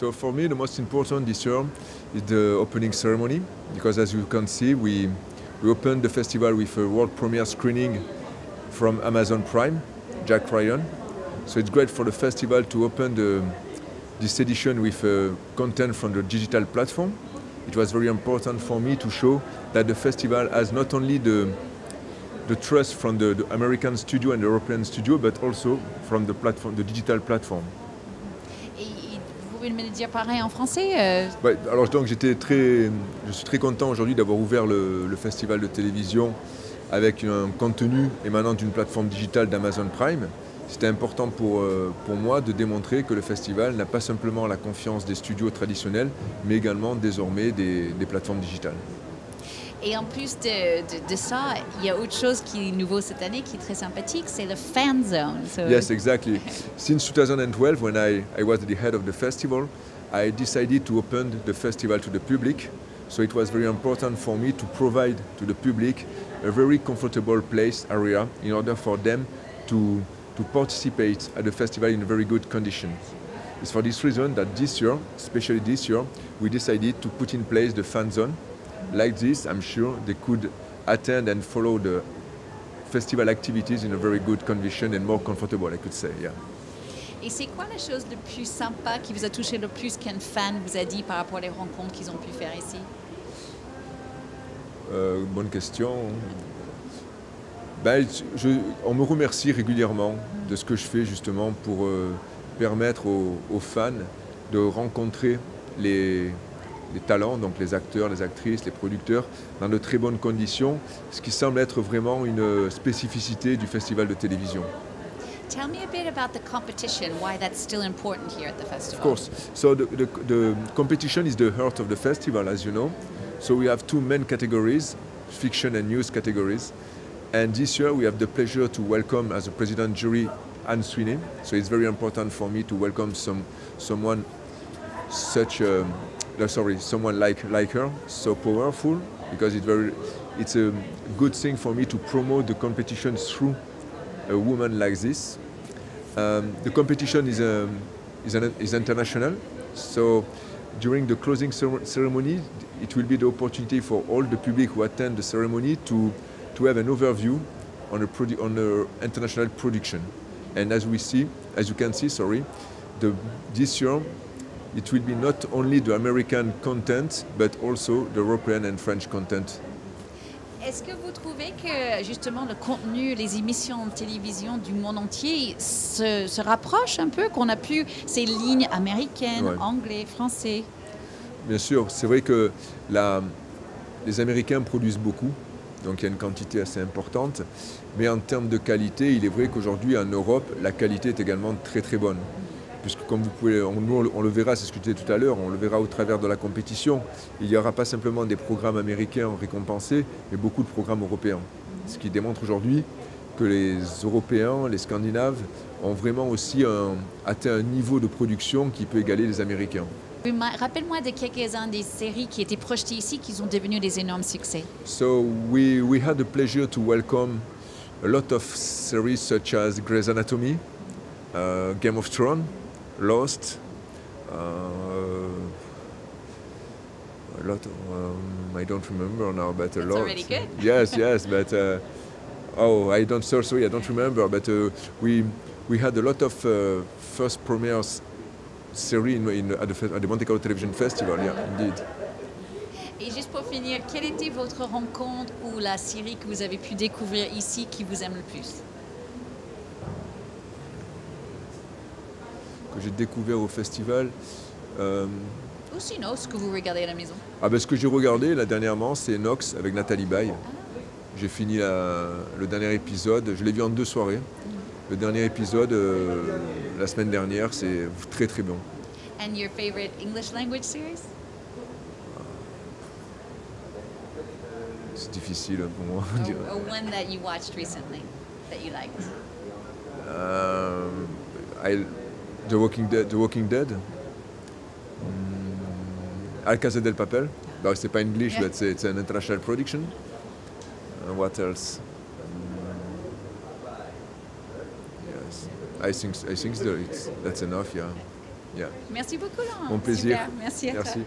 So for me, the most important this year is the opening ceremony, because as you can see, we opened the festival with a world premiere screening from Amazon Prime, Jack Ryan. So it's great for the festival to open this edition with content from the digital platform. It was very important for me to show that the festival has not only the trust from the American studio and the European studio, but also from the platform, the digital platform. Et vous pouvez me le dire pareil en français Ouais, alors donc je suis très content aujourd'hui d'avoir ouvert le festival de télévision avec un contenu émanant d'une plateforme digitale d'Amazon Prime. C'était important pour moi de démontrer que le festival n'a pas simplement la confiance des studios traditionnels, mais également désormais des plateformes digitales. Et en plus de ça, il y a autre chose qui est nouveau cette année, qui est très sympathique, c'est le fan zone. So Yes, exactly. Since 2012, when I was the head of the festival, I decided to open the festival to the public. So it was very important for me to provide to the public a very comfortable place area in order for them to participate at the festival in very good conditions. It's for this reason that this year, especially this year, we decided to put in place the fan zone. Like this, I'm sure they could attend and follow the festival activities in a very good condition and more comfortable, I could say, yeah. Et c'est quoi la chose le plus sympa qui vous a touché le plus qu'un fan vous a dit par rapport aux rencontres qu'ils ont pu faire ici? Bonne question. Ben, on me remercie régulièrement de ce que je fais justement pour permettre aux fans de rencontrer les talents, donc les acteurs, les actrices, les producteurs, dans de très bonnes conditions, ce qui semble être vraiment une spécificité du festival de télévision. Tell me a bit about the competition, why that's still important here at the festival. Of course. So the competition is the heart of the festival, as you know. So we have two main categories, fiction and news categories. And this year we have the pleasure to welcome as a president jury Anne Sweeney. So it's very important for me to welcome someone like her, so powerful, because it's a good thing for me to promote the competition through a woman like this. The competition is international, so during the closing ceremony, it will be the opportunity for all the public who attend the ceremony to have an overview on the international production. And as you can see, this year it will be not only the American content, but also the European and French content. Est-ce que vous trouvez que justement le contenu, les émissions de télévision du monde entier se rapprochent un peu, qu'on a pu ces lignes américaines, Ouais. anglais, français? Bien sûr, c'est vrai que les Américains produisent beaucoup, donc il y a une quantité assez importante, mais en termes de qualité, il est vrai qu'aujourd'hui en Europe, la qualité est également très très bonne. Puisque comme on le verra, c'est ce que je disais tout à l'heure, on le verra au travers de la compétition, il n'y aura pas simplement des programmes américains récompensés, mais beaucoup de programmes européens. Ce qui démontre aujourd'hui que les Européens, les Scandinaves, ont vraiment aussi atteint un niveau de production qui peut égaler les Américains. Rappelle-moi de quelques-uns des séries qui étaient projetées ici, qui sont devenues des énormes succès. So we had the pleasure to welcome a lot of series such as Grey's Anatomy, Game of Thrones, Lost, a lot of, I don't remember now, but a That's lot. already good. Yes, but I don't remember. But we had a lot of first premieres series at the Monte Carlo Television Festival. Yeah, indeed. Et juste pour finir, quelle était votre rencontre ou la série que vous avez pu découvrir ici qui vous aime le plus? Que j'ai découvert au festival. Ou sinon, ce que vous regardez à la maison? Ce que j'ai regardé là dernièrement, c'est Nox avec Nathalie Baye. J'ai fini le dernier épisode, je l'ai vu en 2 soirées. Le dernier épisode, la semaine dernière, c'est très très bon. And your favorite English language series? C'est difficile pour moi. Or one that you watched recently that you liked? The Walking Dead. Al Casa del Papel. C'est pas English, Yeah. but it's an international production. What else? Yes, I think that's enough. Yeah. Yeah. Merci beaucoup, Laurent. Mon plaisir. Super. Merci à toi. Merci.